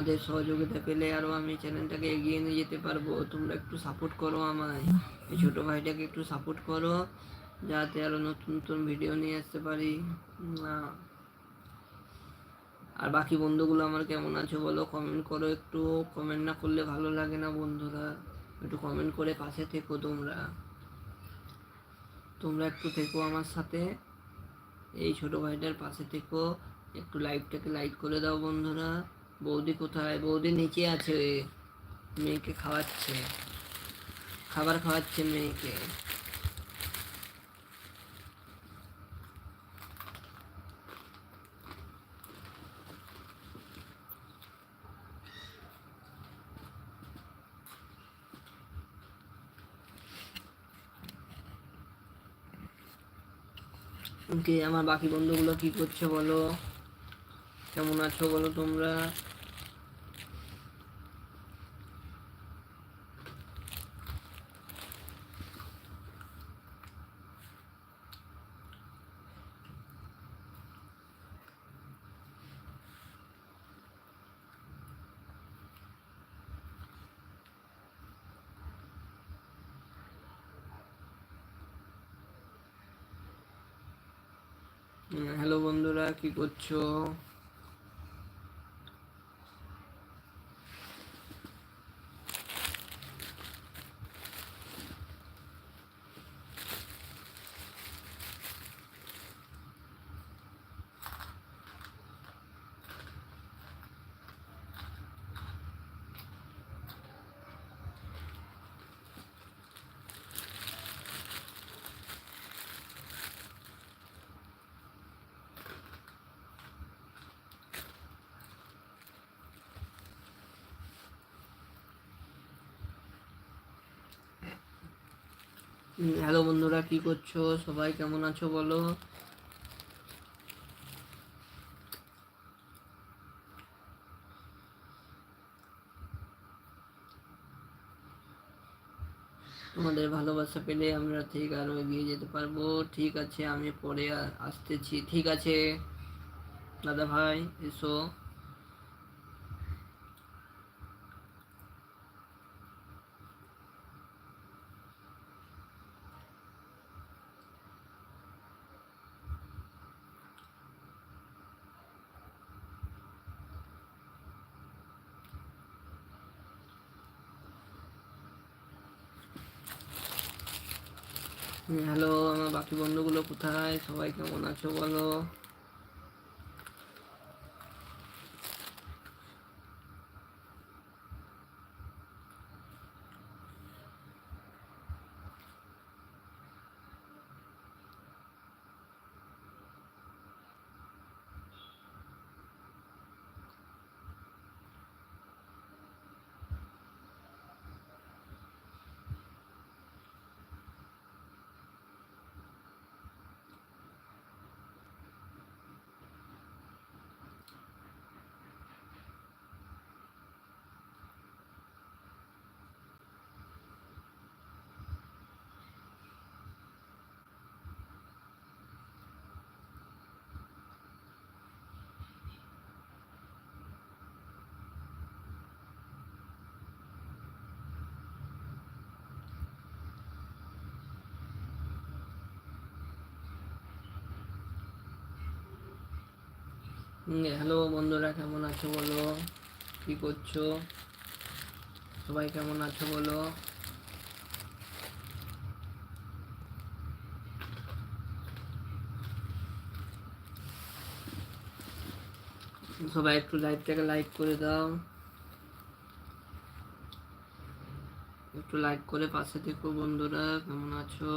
তোমাদের সহযোগিতা পেলে আরও আমি চ্যানেলটাকে এগিয়ে নিয়ে যেতে পারবো। তোমরা একটু সাপোর্ট করো আমায়, এই ছোটো ভাইটাকে একটু সাপোর্ট করো যাতে আরও নতুন নতুন ভিডিও নিয়ে আসতে পারি। আর বাকি বন্ধুগুলো আমার কেমন আছো বলো, কমেন্ট করো একটু। কমেন্ট না করলে ভালো লাগে না বন্ধুরা, একটু কমেন্ট করে পাশে থেকো। তোমরা তোমরা একটু থেকো আমার সাথে, এই ছোটো ভাইটার পাশে থেকো। একটু লাইভটাকে লাইক করে দাও বন্ধুরা। বৌদি কোথায়? বৌদি নিচে আছে, মেয়েকে খাওয়াচ্ছে, খাবার খাওয়াচ্ছে মেয়েকে। ওকে, আমার বাকি বন্ধুগুলো কি করছে বলো, কেমন আছো বলো তোমরা। হ্যালো বন্ধুরা, কি করছো? হ্যালো বন্ধুরা, কি করছো? সবাই কেমন আছো বলো। তোমাদের ভালোবাসা পেলে আমরা ঠিক আরো এগিয়ে যেতে পারবো। ঠিক আছে, আমি পরে আসতেছি। ঠিক আছে দাদা ভাই, এসো। হ্যালো, আমার বাকি বন্ধুগুলো কোথায়? সবাই কেমন আছো বলো। হ্যালো বন্ধুরা, কেমন আছো বলো, কি করছো? সবাই কেমন আছো বলো। সবাই একটু লাইভটাকে লাইক করে দাও, একটু লাইক করে পাশে থেকো বন্ধুরা। কেমন আছো?